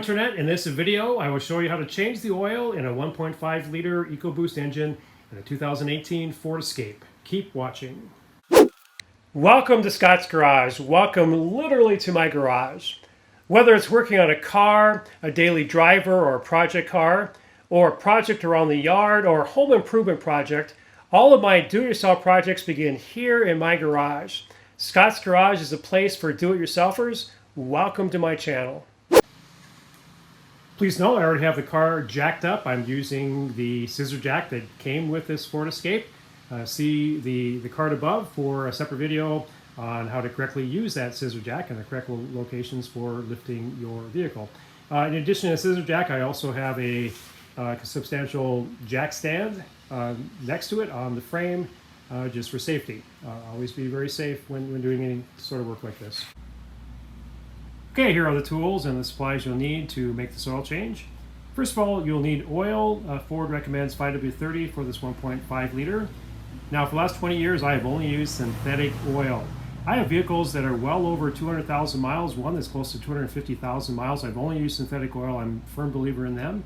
Internet. In this video, I will show you how to change the oil in a 1.5 liter EcoBoost engine in a 2018 Ford Escape. Keep watching. Welcome to Scott's Garage. Welcome literally to my garage. Whether it's working on a car, a daily driver, or a project car, or a project around the yard, or a home improvement project, all of my do-it-yourself projects begin here in my garage. Scott's Garage is a place for do-it-yourselfers. Welcome to my channel. Please note I already have the car jacked up. I'm using the scissor jack that came with this Ford Escape. See the card above for a separate video on how to correctly use that scissor jack and the correct locations for lifting your vehicle. In addition to the scissor jack, I also have a substantial jack stand next to it on the frame just for safety. Always be very safe when doing any sort of work like this. Okay, here are the tools and the supplies you'll need to make this oil change. First of all, you'll need oil. Ford recommends 5W30 for this 1.5 liter. Now, for the last 20 years, I have only used synthetic oil. I have vehicles that are well over 200,000 miles, one that's close to 250,000 miles. I've only used synthetic oil. I'm a firm believer in them.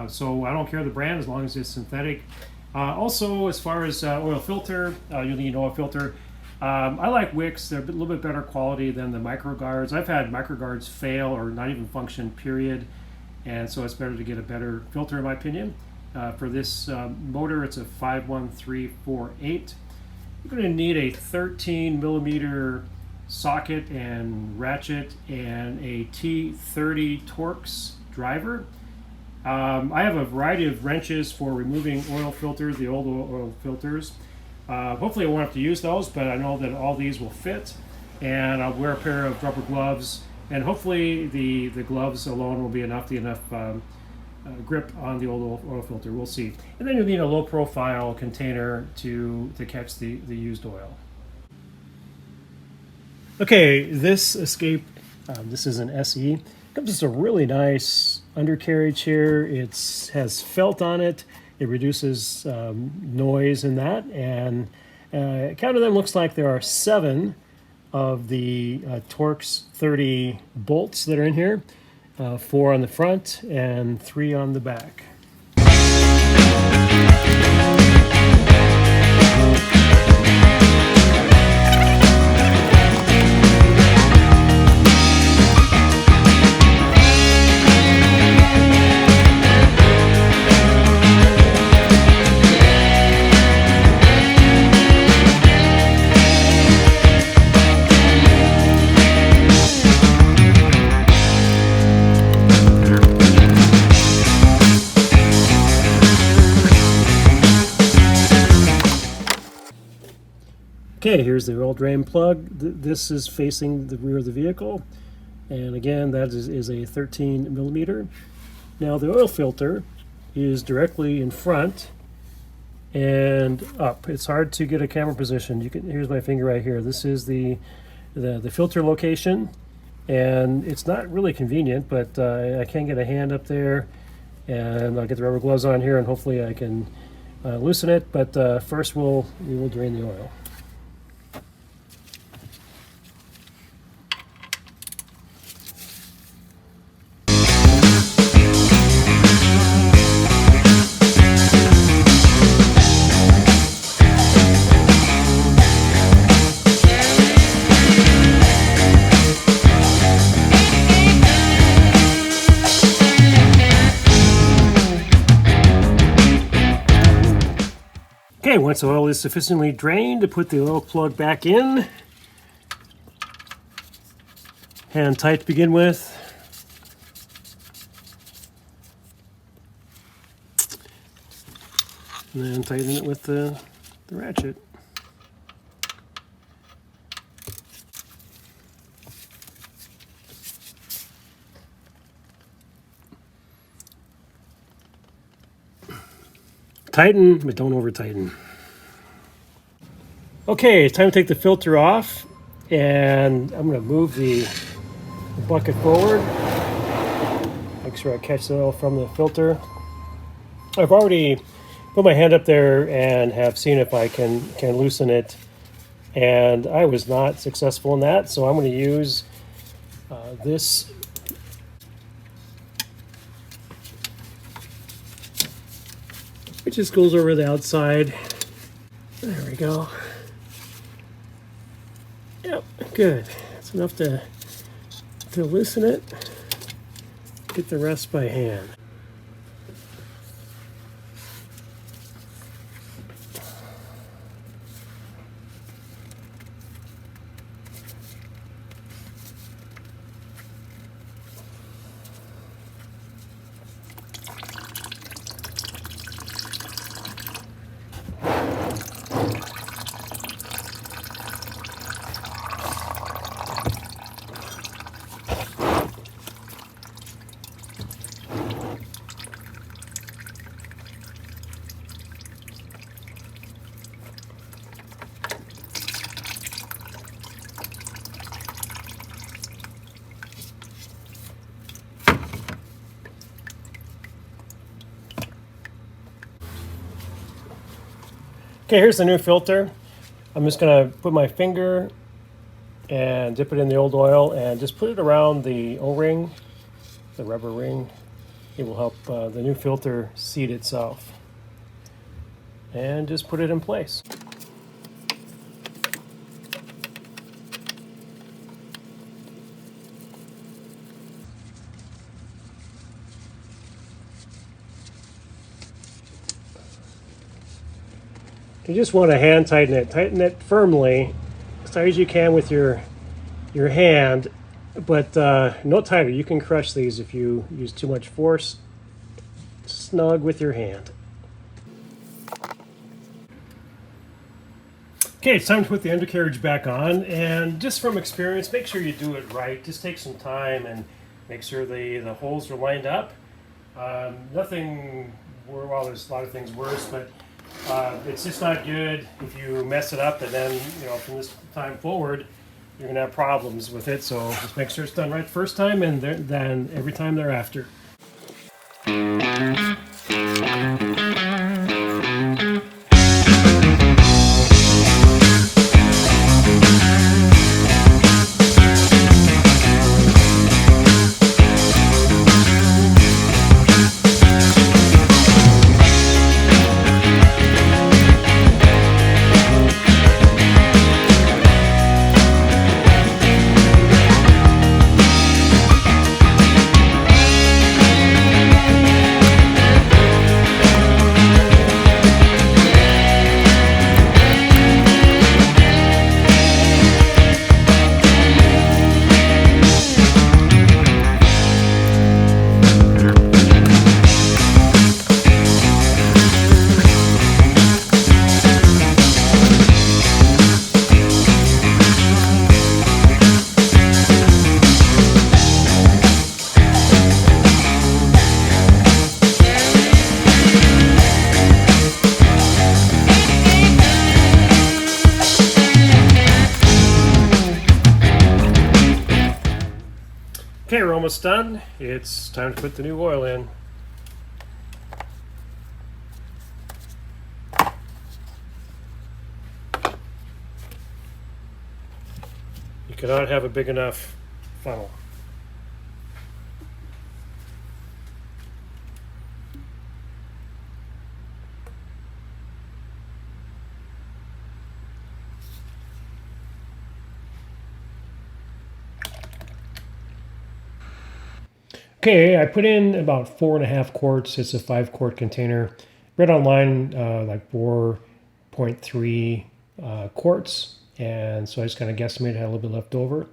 So I don't care the brand as long as it's synthetic. Also, as far as oil filter, you'll need an oil filter. I like wicks. They're a little bit better quality than the microguards. I've had microguards fail or not even function, period. And so it's better to get a better filter, in my opinion. For this motor, it's a 51348. You're going to need a 13 millimeter socket and ratchet and a T30 Torx driver. I have a variety of wrenches for removing oil filters, the old oil filters. Hopefully I won't have to use those, but I know that all these will fit. And I'll wear a pair of rubber gloves, and hopefully the gloves alone will be enough grip on the old oil filter. We'll see. And then you'll need a low profile container to catch the used oil. Okay, this Escape, this is an SE. Comes with a really nice undercarriage here. It has felt on it. It reduces noise in that, and count of them looks like there are 7 of the Torx 30 bolts that are in here, 4 on the front and 3 on the back. Okay, here's the oil drain plug. This is facing the rear of the vehicle, and again that is a 13 millimeter. Now the oil filter is directly in front and up. It's hard to get a camera position. Here's my finger right here. This is the filter location, and it's not really convenient, but I can get a hand up there, and I'll get the rubber gloves on here, and hopefully I can loosen it. But first we will drain the oil. Okay, once the oil is sufficiently drained, to put the oil plug back in. Hand tight to begin with. And then tighten it with the ratchet. Tighten, but don't over tighten. Okay, it's time to take the filter off, and I'm going to move the bucket forward. Make sure I catch the oil from the filter. I've already put my hand up there and have seen if I can loosen it, and I was not successful in that, so I'm going to use this It just goes over the outside. There we go. Yep, good. That's enough to loosen it. Get the rest by hand. Okay, here's the new filter. I'm just gonna put my finger and dip it in the old oil and just put it around the O-ring, the rubber ring. It will help the new filter seat itself. And just put it in place. You just want to hand tighten it firmly, as tight as you can with your hand, but no tighter. You can crush these if you use too much force. Snug with your hand. Okay, it's time to put the undercarriage back on, and just from experience, make sure you do it right. Just take some time and make sure the holes are lined up. Nothing, well, there's a lot of things worse, but it's just not good if you mess it up, and then, from this time forward, you're gonna have problems with it. So just make sure it's done right the first time, and then every time thereafter. Okay, we're almost done. It's time to put the new oil in. You cannot have a big enough funnel. Okay, I put in about 4.5 quarts. It's a 5-quart container. Read online like 4.3 quarts, and so I just kind of guesstimated I had a little bit left over.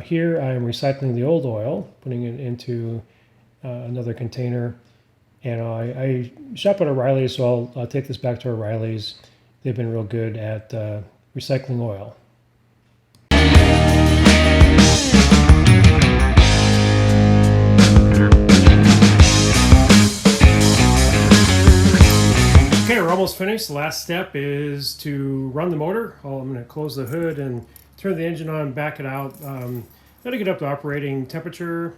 Here I am recycling the old oil, putting it into another container, and I shop at O'Reilly's, so I'll take this back to O'Reilly's. They've been real good at recycling oil. Okay, we're almost finished. The last step is to run the motor. I'm going to close the hood and turn the engine on, back it out. Got to get up to operating temperature,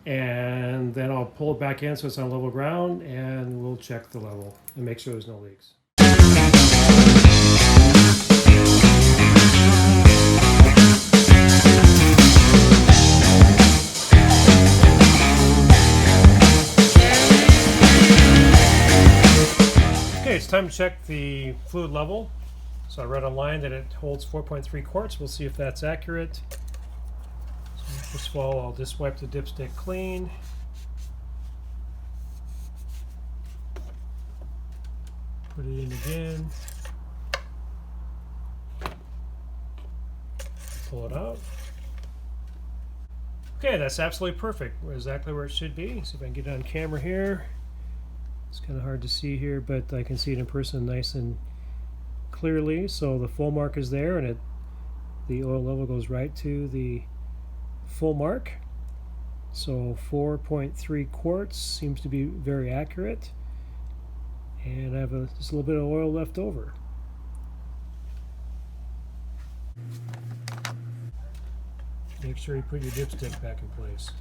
and then I'll pull it back in so it's on level ground, and we'll check the level and make sure there's no leaks. time to check the fluid level. So I read online that it holds 4.3 quarts. We'll see if that's accurate. So first of all, I'll just wipe the dipstick clean. Put it in again. Pull it out. Okay, that's absolutely perfect. Exactly where it should be. See if I can get it on camera here. It's kind of hard to see here, but I can see it in person nice and clearly. So the full mark is there, and the oil level goes right to the full mark. So 4.3 quarts seems to be very accurate. And I have just a little bit of oil left over. Make sure you put your dipstick back in place.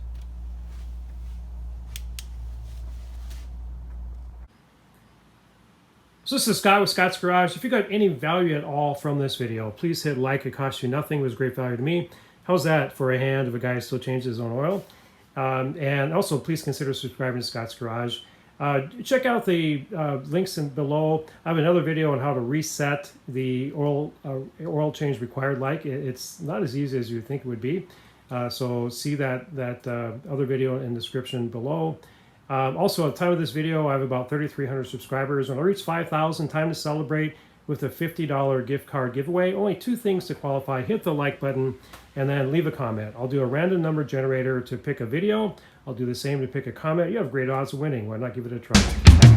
So this is Scott with Scott's Garage. If you got any value at all from this video, please hit like. It costs you nothing. It was great value to me. How's that for a hand of a guy who still changes his own oil? And also, please consider subscribing to Scott's Garage. Check out the links below. I have another video on how to reset the oil change required like. It's not as easy as you think it would be. So see that other video in the description below. Also, at the time of this video, I have about 3,300 subscribers. When I reach 5,000, time to celebrate with a $50 gift card giveaway. Only 2 things to qualify. Hit the like button and then leave a comment. I'll do a random number generator to pick a video. I'll do the same to pick a comment. You have great odds of winning. Why not give it a try?